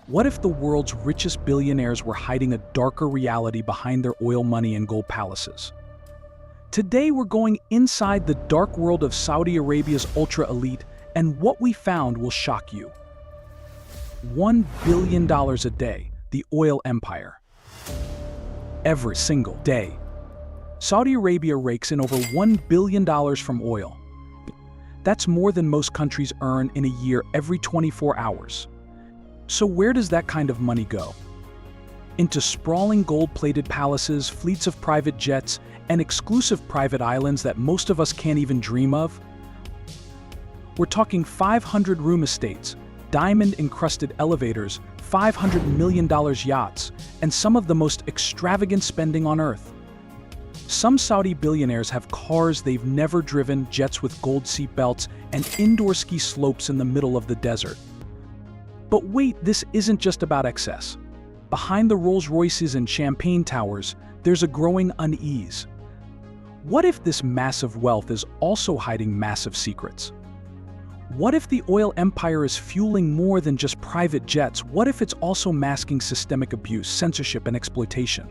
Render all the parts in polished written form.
What if the world's richest billionaires were hiding a darker reality behind their oil money and gold palaces? Today we're going inside the dark world of Saudi Arabia's ultra-elite, and what we found will shock you. $1 billion a day, the oil empire. Every single day, Saudi Arabia rakes in over $1 billion from oil. That's more than most countries earn in a year every 24 hours. So where does that kind of money go? Into sprawling gold-plated palaces, fleets of private jets, and exclusive private islands that most of us can't even dream of? We're talking 500-room estates, diamond-encrusted elevators, $500 million yachts, and some of the most extravagant spending on Earth. Some Saudi billionaires have cars they've never driven, jets with gold seat belts, and indoor ski slopes in the middle of the desert. But wait, this isn't just about excess. Behind the Rolls-Royces and champagne towers, there's a growing unease. What if this massive wealth is also hiding massive secrets? What if the oil empire is fueling more than just private jets? What if it's also masking systemic abuse, censorship, and exploitation?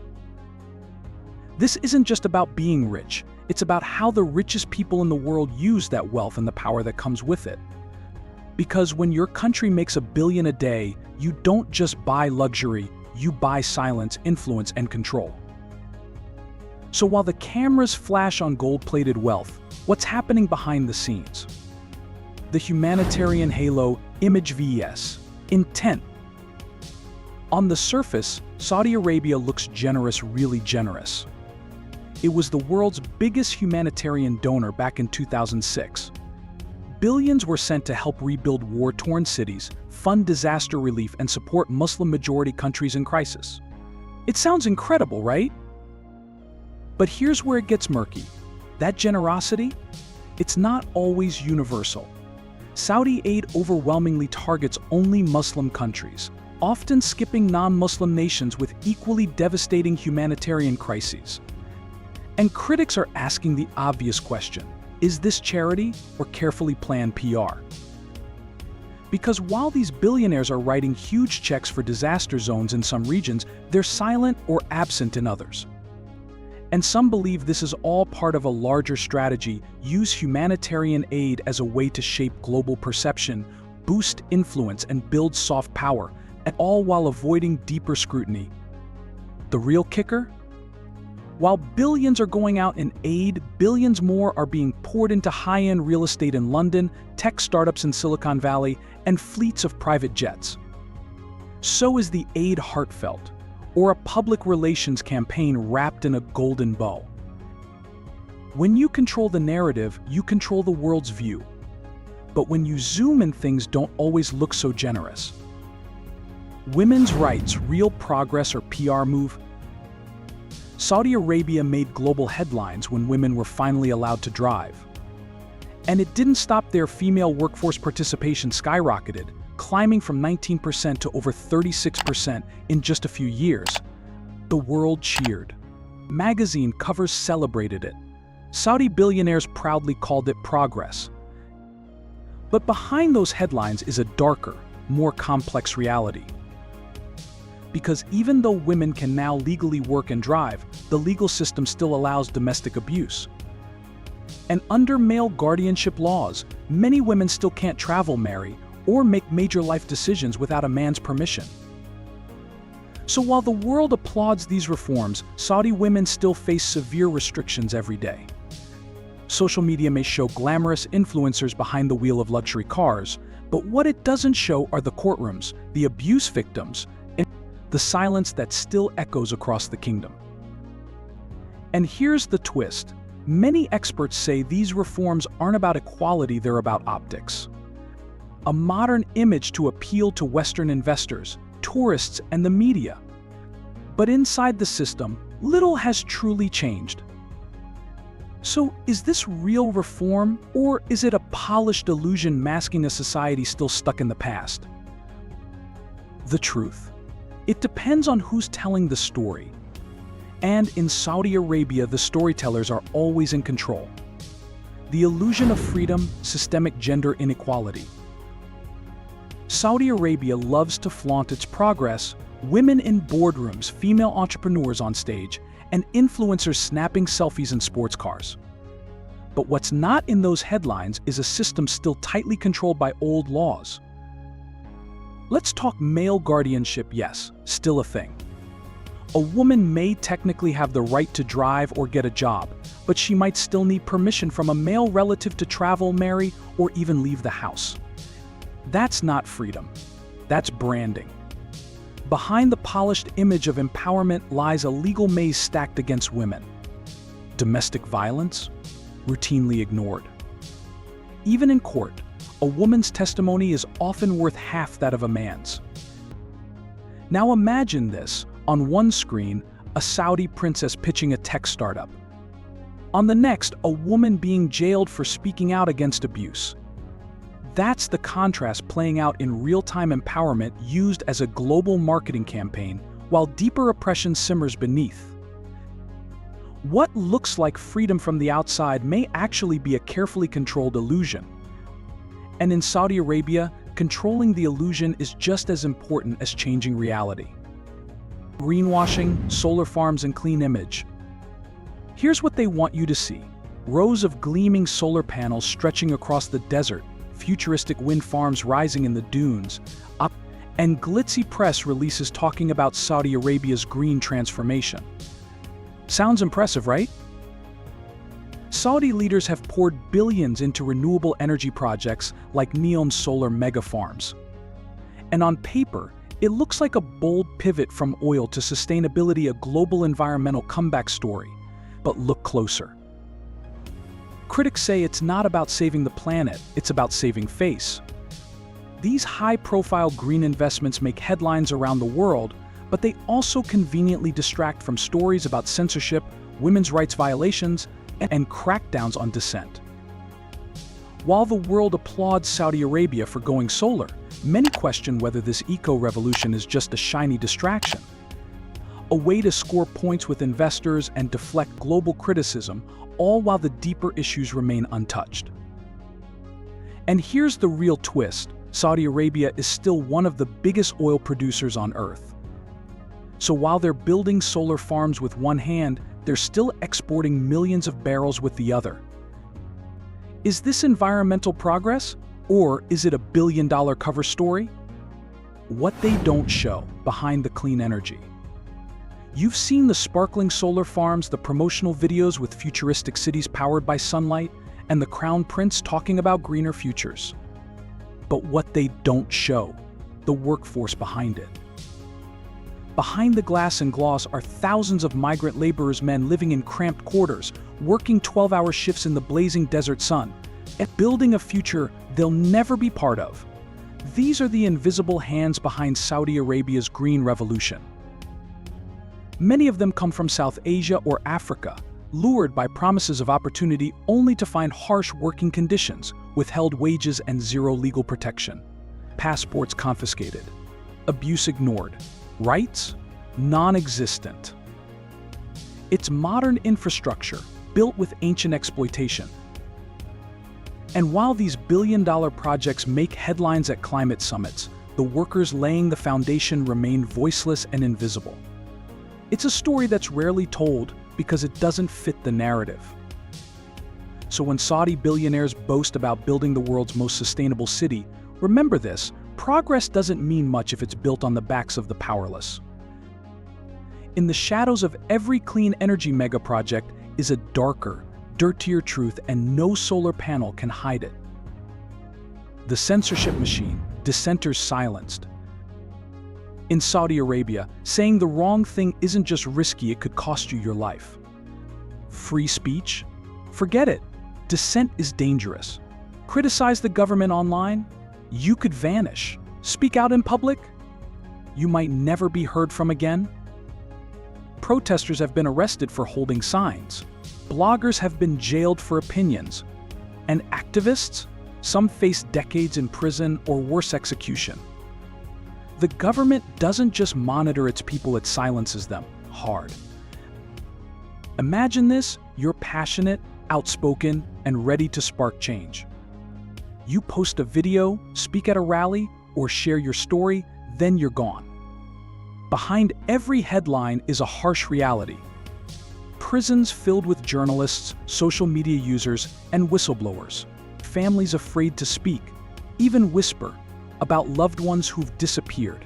This isn't just about being rich. It's about how the richest people in the world use that wealth and the power that comes with it. Because when your country makes $1 billion a day, you don't just buy luxury, you buy silence, influence, and control. So while the cameras flash on gold-plated wealth, what's happening behind the scenes? The humanitarian halo, image vs. intent. On the surface, Saudi Arabia looks generous, really generous. It was the world's biggest humanitarian donor back in 2006. Billions were sent to help rebuild war-torn cities, fund disaster relief, and support Muslim-majority countries in crisis. It sounds incredible, right? But here's where it gets murky. That generosity? It's not always universal. Saudi aid overwhelmingly targets only Muslim countries, often skipping non-Muslim nations with equally devastating humanitarian crises. And critics are asking the obvious question: is this charity or carefully planned PR? Because while these billionaires are writing huge checks for disaster zones in some regions, they're silent or absent in others. And some believe this is all part of a larger strategy: use humanitarian aid as a way to shape global perception, boost influence, and build soft power, and all while avoiding deeper scrutiny. The real kicker? While billions are going out in aid, billions more are being poured into high-end real estate in London, tech startups in Silicon Valley, and fleets of private jets. So is the aid heartfelt, or a public relations campaign wrapped in a golden bow? When you control the narrative, you control the world's view. But when you zoom in, things don't always look so generous. Women's rights, real progress or PR move? Saudi Arabia made global headlines when women were finally allowed to drive. And it didn't stop there. Female workforce participation skyrocketed, climbing from 19% to over 36% in just a few years. The world cheered. Magazine covers celebrated it. Saudi billionaires proudly called it progress. But behind those headlines is a darker, more complex reality. Because even though women can now legally work and drive, the legal system still allows domestic abuse. And under male guardianship laws, many women still can't travel, marry, or make major life decisions without a man's permission. So while the world applauds these reforms, Saudi women still face severe restrictions every day. Social media may show glamorous influencers behind the wheel of luxury cars, but what it doesn't show are the courtrooms, the abuse victims, the silence that still echoes across the kingdom. And here's the twist. Many experts say these reforms aren't about equality, they're about optics. A modern image to appeal to Western investors, tourists, and the media. But inside the system, little has truly changed. So is this real reform, or is it a polished illusion masking a society still stuck in the past? The truth. It depends on who's telling the story. And in Saudi Arabia, the storytellers are always in control. The illusion of freedom, systemic gender inequality. Saudi Arabia loves to flaunt its progress, women in boardrooms, female entrepreneurs on stage, and influencers snapping selfies in sports cars. But what's not in those headlines is a system still tightly controlled by old laws. Let's talk male guardianship. Yes, still a thing. A woman may technically have the right to drive or get a job, but she might still need permission from a male relative to travel, marry, or even leave the house. That's not freedom. That's branding. Behind the polished image of empowerment lies a legal maze stacked against women. Domestic violence, routinely ignored. Even in court, a woman's testimony is often worth half that of a man's. Now imagine this: on one screen, a Saudi princess pitching a tech startup. On the next, a woman being jailed for speaking out against abuse. That's the contrast playing out in real-time empowerment used as a global marketing campaign, while deeper oppression simmers beneath. What looks like freedom from the outside may actually be a carefully controlled illusion. And in Saudi Arabia, controlling the illusion is just as important as changing reality. Greenwashing, solar farms, and clean image. Here's what they want you to see: rows of gleaming solar panels stretching across the desert, futuristic wind farms rising in the dunes, and glitzy press releases talking about Saudi Arabia's green transformation. Sounds impressive, right? Saudi leaders have poured billions into renewable energy projects like NEOM's solar mega farms. And on paper, it looks like a bold pivot from oil to sustainability, a global environmental comeback story. But look closer. Critics say it's not about saving the planet, it's about saving face. These high-profile green investments make headlines around the world, but they also conveniently distract from stories about censorship, women's rights violations, and crackdowns on dissent. While the world applauds Saudi Arabia for going solar, many question whether this eco-revolution is just a shiny distraction, a way to score points with investors and deflect global criticism, all while the deeper issues remain untouched. And here's the real twist: Saudi Arabia is still one of the biggest oil producers on Earth. So while they're building solar farms with one hand, they're still exporting millions of barrels with the other. Is this environmental progress, or is it a billion-dollar cover story? What they don't show behind the clean energy. You've seen the sparkling solar farms, the promotional videos with futuristic cities powered by sunlight, and the crown prince talking about greener futures. But what they don't show, the workforce behind it. Behind the glass and gloss are thousands of migrant laborers, men living in cramped quarters, working 12-hour shifts in the blazing desert sun, and building a future they'll never be part of. These are the invisible hands behind Saudi Arabia's green revolution. Many of them come from South Asia or Africa, lured by promises of opportunity only to find harsh working conditions, withheld wages, and zero legal protection. Passports confiscated, abuse ignored, rights non-existent. It's modern infrastructure built with ancient exploitation. And while these billion-dollar projects make headlines at climate summits, the workers laying the foundation remain voiceless and invisible. It's a story that's rarely told because it doesn't fit the narrative. So when Saudi billionaires boast about building the world's most sustainable city, remember this: progress doesn't mean much if it's built on the backs of the powerless. In the shadows of every clean energy mega project is a darker, dirtier truth, and no solar panel can hide it. The censorship machine, dissenters silenced. In Saudi Arabia, saying the wrong thing isn't just risky, it could cost you your life. Free speech? Forget it. Dissent is dangerous. Criticize the government online? You could vanish. Speak out in public? You might never be heard from again. Protesters have been arrested for holding signs. Bloggers have been jailed for opinions. And activists? Some face decades in prison or worse, execution. The government doesn't just monitor its people, it silences them hard. Imagine this: you're passionate, outspoken, and ready to spark change. You post a video, speak at a rally, or share your story, then you're gone. Behind every headline is a harsh reality. Prisons filled with journalists, social media users, and whistleblowers. Families afraid to speak, even whisper, about loved ones who've disappeared.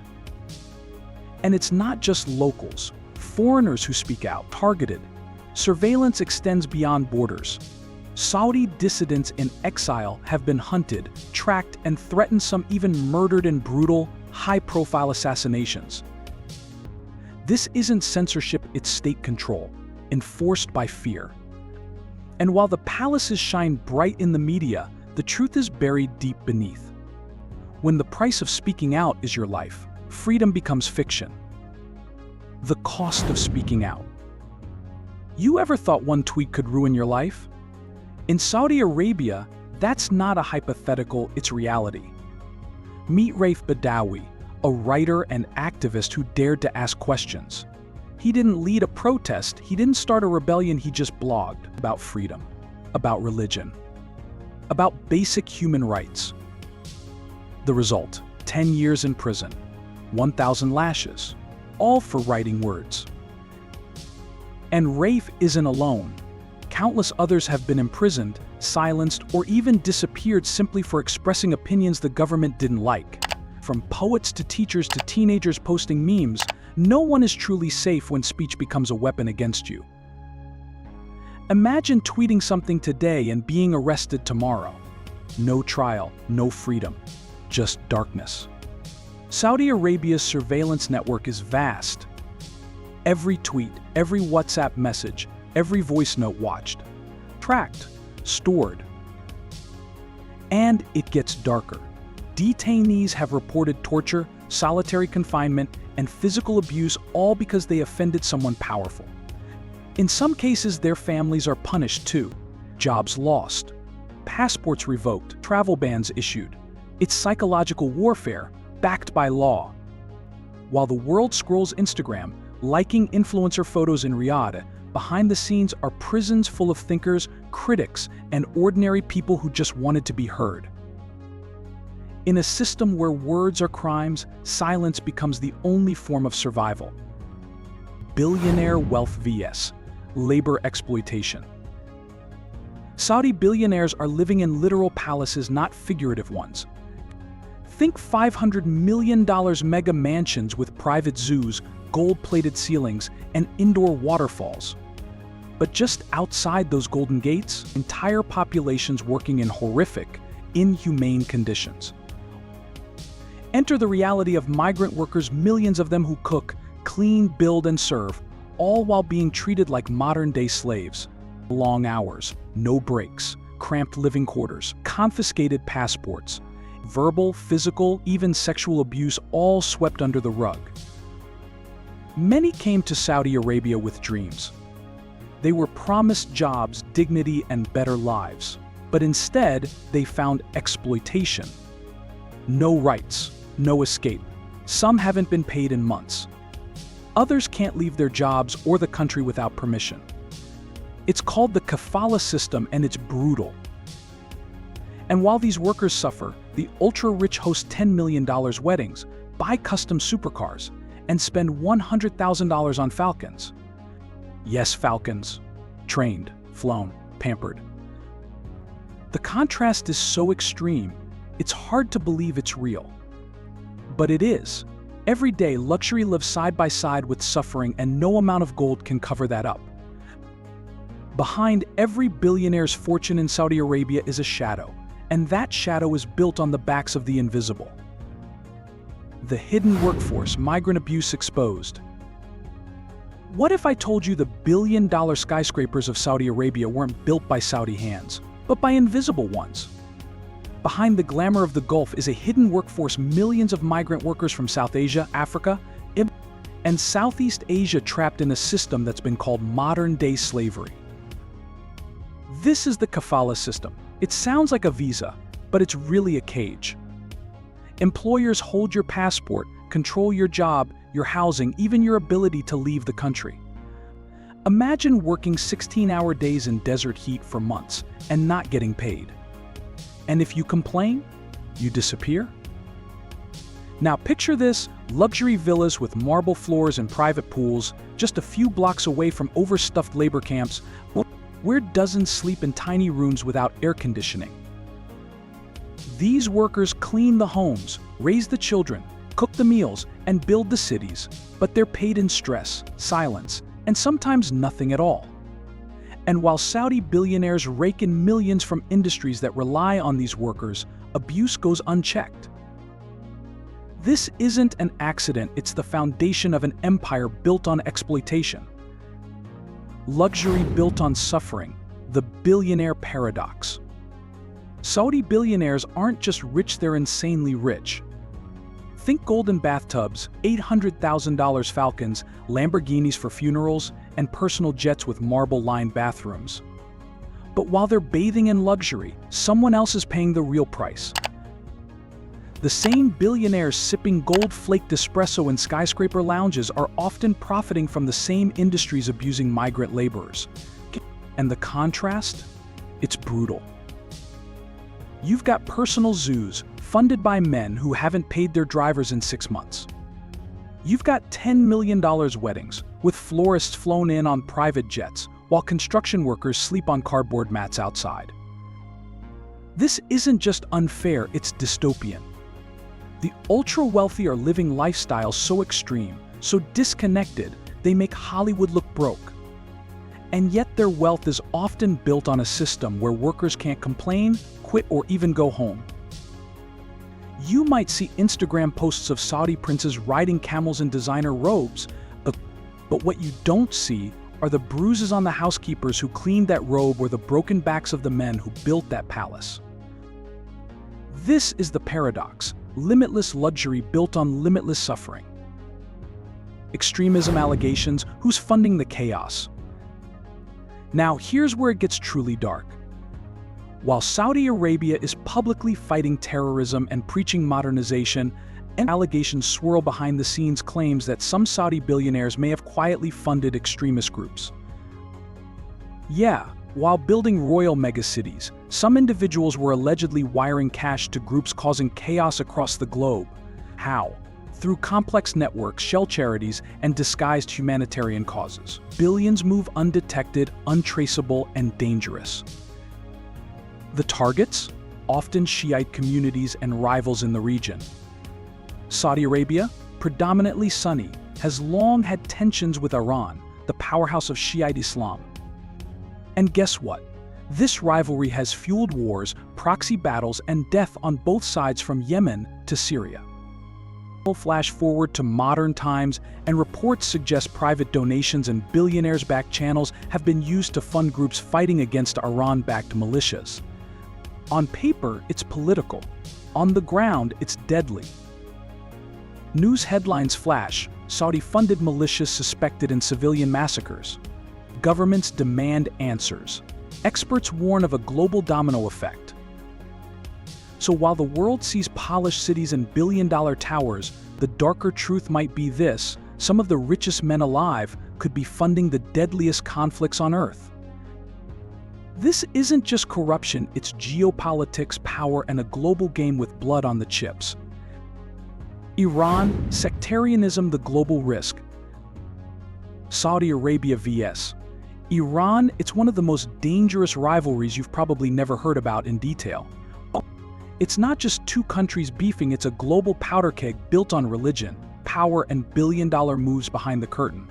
And it's not just locals, foreigners who speak out, targeted. Surveillance extends beyond borders. Saudi dissidents in exile have been hunted, tracked, and threatened, some even murdered in brutal, high-profile assassinations. This isn't censorship, it's state control, enforced by fear. And while the palaces shine bright in the media, the truth is buried deep beneath. When the price of speaking out is your life, freedom becomes fiction. The cost of speaking out. You ever thought one tweet could ruin your life? In Saudi Arabia, that's not a hypothetical, it's reality. Meet Raif Badawi, a writer and activist who dared to ask questions. He didn't lead a protest, he didn't start a rebellion, he just blogged about freedom, about religion, about basic human rights. The result, 10 years in prison, 1,000 lashes, all for writing words. And Raif isn't alone. Countless others have been imprisoned, silenced, or even disappeared simply for expressing opinions the government didn't like. From poets to teachers to teenagers posting memes, no one is truly safe when speech becomes a weapon against you. Imagine tweeting something today and being arrested tomorrow. No trial, no freedom, just darkness. Saudi Arabia's surveillance network is vast. Every tweet, every WhatsApp message, every voice note watched, tracked, stored. And it gets darker. Detainees have reported torture, solitary confinement, and physical abuse, all because they offended someone powerful. In some cases, their families are punished too. Jobs lost, passports revoked, travel bans issued. It's psychological warfare, backed by law. While the world scrolls Instagram, liking influencer photos in Riyadh, behind the scenes are prisons full of thinkers, critics, and ordinary people who just wanted to be heard. In a system where words are crimes, silence becomes the only form of survival. Billionaire wealth vs. labor exploitation. Saudi billionaires are living in literal palaces, not figurative ones. Think $500 million mega mansions with private zoos, gold-plated ceilings, and indoor waterfalls. But just outside those golden gates, entire populations working in horrific, inhumane conditions. Enter the reality of migrant workers, millions of them who cook, clean, build, and serve, all while being treated like modern-day slaves. Long hours, no breaks, cramped living quarters, confiscated passports, verbal, physical, even sexual abuse, all swept under the rug. Many came to Saudi Arabia with dreams. They were promised jobs, dignity, and better lives. But instead, they found exploitation. No rights, no escape. Some haven't been paid in months. Others can't leave their jobs or the country without permission. It's called the kafala system, and it's brutal. And while these workers suffer, the ultra-rich host $10 million weddings, buy custom supercars, and spend $100,000 on falcons. Yes, falcons. Trained, flown, pampered. The contrast is so extreme, it's hard to believe it's real. But it is. Every day, luxury lives side by side with suffering, and no amount of gold can cover that up. Behind every billionaire's fortune in Saudi Arabia is a shadow, and that shadow is built on the backs of the invisible. The hidden workforce, migrant abuse exposed. What if I told you the billion-dollar skyscrapers of Saudi Arabia weren't built by Saudi hands, but by invisible ones? Behind the glamour of the Gulf is a hidden workforce, millions of migrant workers from South Asia, Africa, and Southeast Asia trapped in a system that's been called modern-day slavery. This is the kafala system. It sounds like a visa, but it's really a cage. Employers hold your passport, control your job, your housing, even your ability to leave the country. Imagine working 16-hour days in desert heat for months and not getting paid. And if you complain, you disappear? Now picture this: luxury villas with marble floors and private pools, just a few blocks away from overstuffed labor camps, where dozens sleep in tiny rooms without air conditioning. These workers clean the homes, raise the children, cook the meals, and build the cities, but they're paid in stress, silence, and sometimes nothing at all. And while Saudi billionaires rake in millions from industries that rely on these workers, abuse goes unchecked. This isn't an accident, it's the foundation of an empire built on exploitation. Luxury built on suffering, the billionaire paradox. Saudi billionaires aren't just rich, they're insanely rich. Think golden bathtubs, $800,000 Falcons, Lamborghinis for funerals, and personal jets with marble-lined bathrooms. But while they're bathing in luxury, someone else is paying the real price. The same billionaires sipping gold-flaked espresso in skyscraper lounges are often profiting from the same industries abusing migrant laborers. And the contrast? It's brutal. You've got personal zoos funded by men who haven't paid their drivers in 6 months. You've got $10 million weddings with florists flown in on private jets while construction workers sleep on cardboard mats outside. This isn't just unfair, it's dystopian. The ultra-wealthy are living lifestyles so extreme, so disconnected, they make Hollywood look broke. And yet their wealth is often built on a system where workers can't complain, quit, or even go home. You might see Instagram posts of Saudi princes riding camels in designer robes, but what you don't see are the bruises on the housekeepers who cleaned that robe or the broken backs of the men who built that palace. This is the paradox: limitless luxury built on limitless suffering. Extremism allegations: who's funding the chaos? Now here's where it gets truly dark. While Saudi Arabia is publicly fighting terrorism and preaching modernization, and allegations swirl behind the scenes claims that some Saudi billionaires may have quietly funded extremist groups. Yeah, while building royal megacities, some individuals were allegedly wiring cash to groups causing chaos across the globe. How? Through complex networks, shell charities, and disguised humanitarian causes. Billions move undetected, untraceable, and dangerous. The targets? Often Shiite communities and rivals in the region. Saudi Arabia, predominantly Sunni, has long had tensions with Iran, the powerhouse of Shiite Islam. And guess what? This rivalry has fueled wars, proxy battles, and death on both sides from Yemen to Syria. Flash forward to modern times, and reports suggest private donations and billionaires-backed channels have been used to fund groups fighting against Iran-backed militias. On paper, it's political. On the ground, it's deadly. News headlines flash: Saudi-funded militias suspected in civilian massacres. Governments demand answers. Experts warn of a global domino effect. So while the world sees polished cities and billion-dollar towers, the darker truth might be this: some of the richest men alive could be funding the deadliest conflicts on Earth. This isn't just corruption, it's geopolitics, power, and a global game with blood on the chips. Iran, sectarianism, the global risk. Saudi Arabia vs. Iran, it's one of the most dangerous rivalries you've probably never heard about in detail. It's not just two countries beefing, it's a global powder keg built on religion, power, and billion-dollar moves behind the curtain.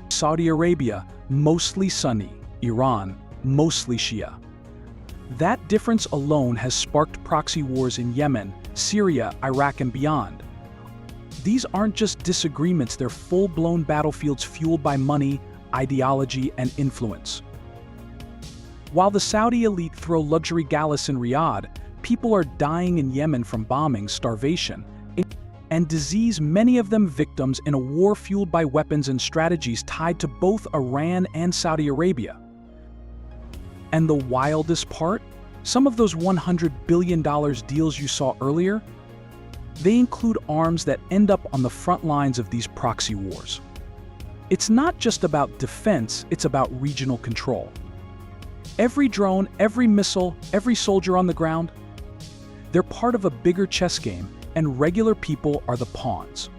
Saudi Arabia, mostly Sunni. Iran, mostly Shia. That difference alone has sparked proxy wars in Yemen, Syria, Iraq, and beyond. These aren't just disagreements, they're full-blown battlefields fueled by money, ideology, and influence. While the Saudi elite throw luxury galas in Riyadh, people are dying in Yemen from bombing, starvation, and disease, many of them victims in a war fueled by weapons and strategies tied to both Iran and Saudi Arabia. And the wildest part? Some of those $100 billion deals you saw earlier, they include arms that end up on the front lines of these proxy wars. It's not just about defense, it's about regional control. Every drone, every missile, every soldier on the ground, they're part of a bigger chess game, and regular people are the pawns.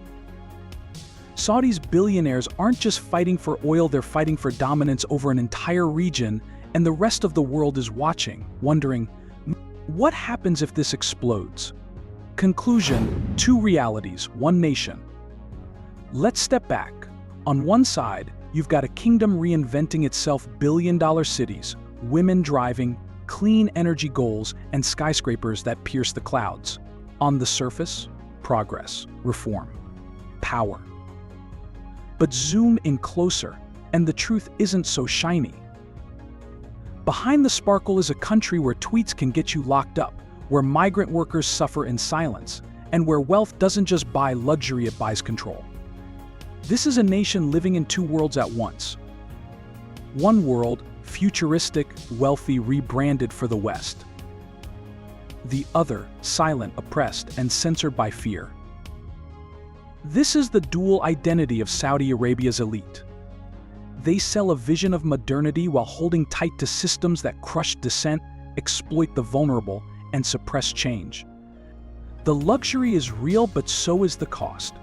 Saudi's billionaires aren't just fighting for oil, they're fighting for dominance over an entire region, and the rest of the world is watching, wondering, what happens if this explodes? Conclusion: two realities, one nation. Let's step back. On one side, you've got a kingdom reinventing itself, billion-dollar cities, women driving, clean energy goals, and skyscrapers that pierce the clouds. On the surface, progress, reform, power. But zoom in closer, and the truth isn't so shiny. Behind the sparkle is a country where tweets can get you locked up, where migrant workers suffer in silence, and where wealth doesn't just buy luxury, it buys control. This is a nation living in two worlds at once. One world, futuristic, wealthy, rebranded for the West. The other, silent, oppressed, and censored by fear. This is the dual identity of Saudi Arabia's elite. They sell a vision of modernity while holding tight to systems that crush dissent, exploit the vulnerable, and suppress change. The luxury is real, but so is the cost.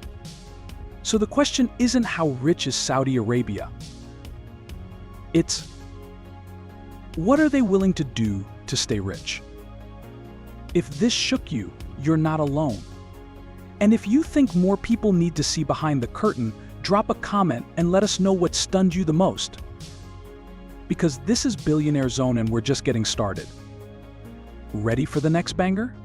So the question isn't how rich is Saudi Arabia? It's, what are they willing to do to stay rich? If this shook you, you're not alone. And if you think more people need to see behind the curtain, drop a comment and let us know what stunned you the most. Because this is Billionaire Zone and we're just getting started. Ready for the next banger?